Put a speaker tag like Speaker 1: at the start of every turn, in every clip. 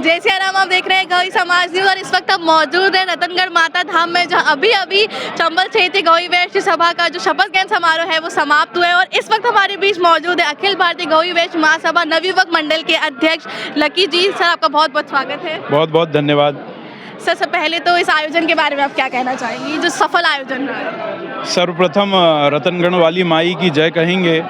Speaker 1: जैसे आराम आप देख रहे हैं गौई समाज न्यूज और इस वक्त हम मौजूद है रतनगढ़ माता धाम में, जहां अभी अभी चंबल क्षेत्रीय गौई वैश्य सभा का जो शपथ ग्रहण समारोह है वो समाप्त हुआ है। और इस वक्त हमारे बीच मौजूद है अखिल भारतीय गौई वैश्य महासभा नवयुवक मंडल के अध्यक्ष लकी जी। सर आपका बहुत बहुत स्वागत है।
Speaker 2: बहुत बहुत धन्यवाद।
Speaker 1: सर पहले तो इस आयोजन के बारे में आप क्या कहना चाहेंगे, जो सफल आयोजन है?
Speaker 2: सर्वप्रथम रतनगढ़ वाली माई की जय कहेंगे।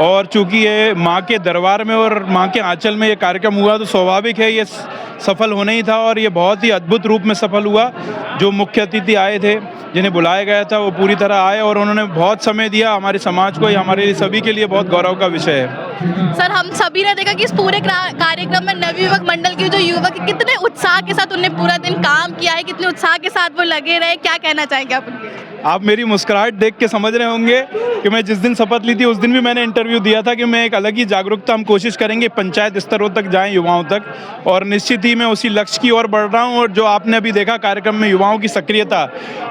Speaker 2: और चूंकि ये माँ के दरबार में और माँ के आंचल में ये कार्यक्रम हुआ तो स्वाभाविक है ये सफल होना ही था, और ये बहुत ही अद्भुत रूप में सफल हुआ। जो मुख्य अतिथि आए थे, जिन्हें बुलाया गया था, वो पूरी तरह आए और उन्होंने बहुत समय दिया हमारे समाज को। ये हमारे सभी के लिए बहुत गौरव का विषय है।
Speaker 1: सर हम सभी ने देखा कि इस पूरे कार्यक्रम में नवयुवक मंडल के जो युवक कितने उत्साह के साथ उन्हें पूरा दिन काम किया है, कितने उत्साह के साथ वो लगे रहे, क्या कहना चाहेंगे आप उनके?
Speaker 2: आप मेरी मुस्कुराहट देख के समझ रहे होंगे कि मैं जिस दिन शपथ ली थी उस दिन भी मैंने इंटरव्यू दिया था कि मैं एक अलग ही जागरूकता हम कोशिश करेंगे पंचायत स्तरों तक जाएं, युवाओं तक, और निश्चित ही मैं उसी लक्ष्य की ओर बढ़ रहा हूं। और जो आपने अभी देखा कार्यक्रम में युवाओं की सक्रियता,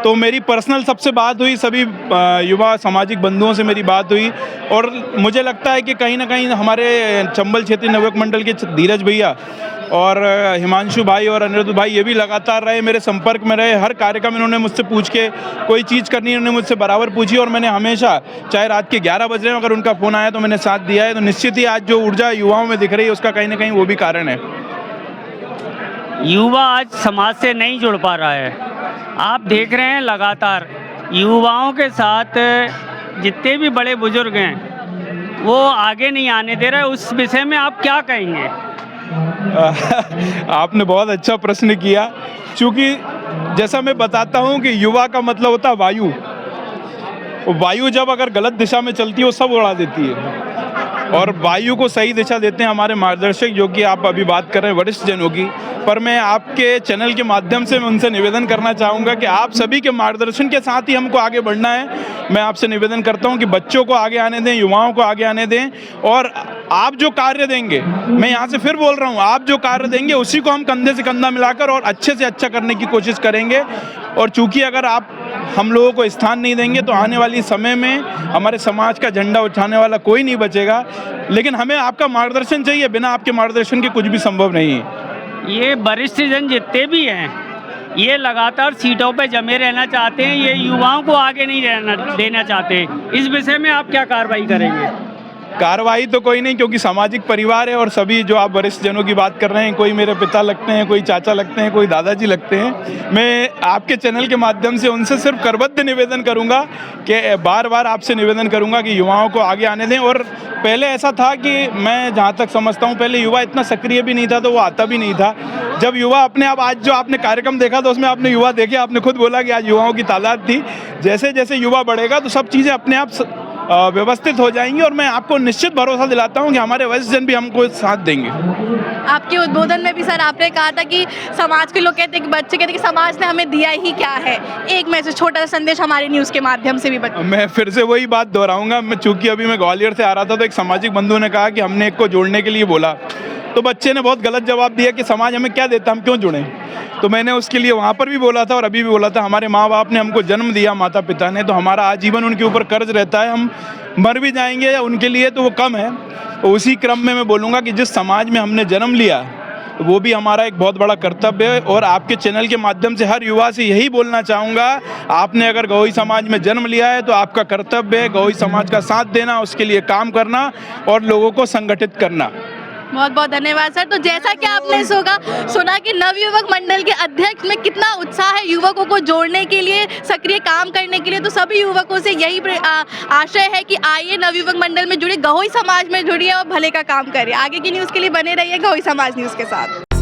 Speaker 2: तो मेरी पर्सनल सबसे बात हुई, सभी युवा सामाजिक बंधुओं से मेरी बात हुई, और मुझे लगता है कि कहीं ना कहीं हमारे चंबल क्षेत्रीय नवयुवक मंडल के धीरज भैया और हिमांशु भाई और अनिरुद्ध भाई ये भी लगातार रहे, मेरे संपर्क में रहे। हर कार्यक्रम इन्होंने मुझसे पूछ के, कोई चीज़ करनी इन्होंने मुझसे बराबर पूछी, और मैंने हमेशा, चाहे रात के 11 बज रहे हैं, अगर उनका फ़ोन आया तो मैंने साथ दिया है। तो निश्चित ही आज जो ऊर्जा युवाओं में दिख रही है उसका कहीं ना कहीं वो भी कारण है।
Speaker 3: युवा आज समाज से नहीं जुड़ पा रहा है। आप देख रहे हैं लगातार युवाओं के साथ जितने भी बड़े बुजुर्ग हैं वो आगे नहीं आने दे रहे। उस विषय में आप क्या कहेंगे?
Speaker 2: आपने बहुत अच्छा प्रश्न किया, क्योंकि जैसा मैं बताता हूं कि युवा का मतलब होता है वायु। वायु जब अगर गलत दिशा में चलती है वो सब उड़ा देती है, और वायु को सही दिशा देते हैं हमारे मार्गदर्शक, जो कि आप अभी बात कर रहे हैं वरिष्ठ जनों की। पर मैं आपके चैनल के माध्यम से मैं उनसे निवेदन करना चाहूँगा कि आप सभी के मार्गदर्शन के साथ ही हमको आगे बढ़ना है। मैं आपसे निवेदन करता हूँ कि बच्चों को आगे आने दें, युवाओं को आगे आने दें, और आप जो कार्य देंगे, मैं यहाँ से फिर बोल रहा हूँ, आप जो कार्य देंगे उसी को हम कंधे से कंधा मिलाकर और अच्छे से अच्छा करने की कोशिश करेंगे। और चूँकि अगर आप हम लोगों को स्थान नहीं देंगे तो आने वाली समय में हमारे समाज का झंडा उठाने वाला कोई नहीं बचेगा। लेकिन हमें आपका मार्गदर्शन चाहिए, बिना आपके मार्गदर्शन के कुछ भी संभव नहीं है।
Speaker 3: ये वरिष्ठ जन जितने भी हैं ये लगातार सीटों पे जमे रहना चाहते हैं, ये युवाओं को आगे नहीं देना चाहते। इस विषय में आप क्या कार्रवाई करेंगे?
Speaker 2: कार्रवाई तो कोई नहीं, क्योंकि सामाजिक परिवार है, और सभी जो आप वरिष्ठ जनों की बात कर रहे हैं, कोई मेरे पिता लगते हैं, कोई चाचा लगते हैं, कोई दादाजी लगते हैं। मैं आपके चैनल के माध्यम से उनसे सिर्फ करबद्ध निवेदन करूंगा कि बार बार आपसे निवेदन करूंगा कि युवाओं को आगे आने दें। और पहले ऐसा था कि मैं जहाँ तक समझता हूँ पहले युवा इतना सक्रिय भी नहीं था, तो वो आता भी नहीं था। जब युवा अपने आप, आज जो आपने कार्यक्रम देखा तो उसमें आपने युवा देखे, आपने खुद बोला कि आज युवाओं की तादाद थी। जैसे जैसे युवा बढ़ेगा तो सब चीज़ें अपने आप व्यवस्थित हो जाएंगी, और मैं आपको निश्चित भरोसा दिलाता हूं कि हमारे वरिष्ठ जन भी हमको साथ देंगे।
Speaker 1: आपके उद्बोधन में भी सर आपने कहा था कि समाज के लोग कहते हैं कि बच्चे कहते हैं कि समाज ने हमें दिया ही क्या है। एक मैसेज, छोटा सा संदेश हमारे न्यूज़ के माध्यम से भी बच्चे।
Speaker 2: मैं फिर से वही बात दोहराऊंगा। मैं चूंकि अभी मैं ग्वालियर से आ रहा था तो एक सामाजिक बंधु ने कहा कि हमने एक को जोड़ने के लिए बोला, तो बच्चे ने बहुत गलत जवाब दिया कि समाज हमें क्या देता, हम क्यों जुड़ें। तो मैंने उसके लिए वहाँ पर भी बोला था और अभी भी बोला था, हमारे माँ बाप ने हमको जन्म दिया, माता पिता ने, तो हमारा आजीवन उनके ऊपर कर्ज रहता है। हम मर भी जाएंगे उनके लिए तो वो कम है। तो उसी क्रम में मैं बोलूँगा कि जिस समाज में हमने जन्म लिया वो भी हमारा एक बहुत बड़ा कर्तव्य है। और आपके चैनल के माध्यम से हर युवा से यही बोलना चाहूँगा, आपने अगर गौई समाज में जन्म लिया है तो आपका कर्तव्य है गौई समाज का साथ देना, उसके लिए काम करना और लोगों को संगठित करना।
Speaker 1: बहुत बहुत धन्यवाद सर। तो जैसा कि आपने सुना कि नवयुवक मंडल के अध्यक्ष में कितना उत्साह है युवकों को जोड़ने के लिए, सक्रिय काम करने के लिए, तो सभी युवकों से यही आशय है कि आइए नवयुवक मंडल में जुड़िए, गौई समाज में जुड़िए और भले का काम करिए। आगे की न्यूज़ के लिए बने रहिए गौई समाज न्यूज़ के साथ।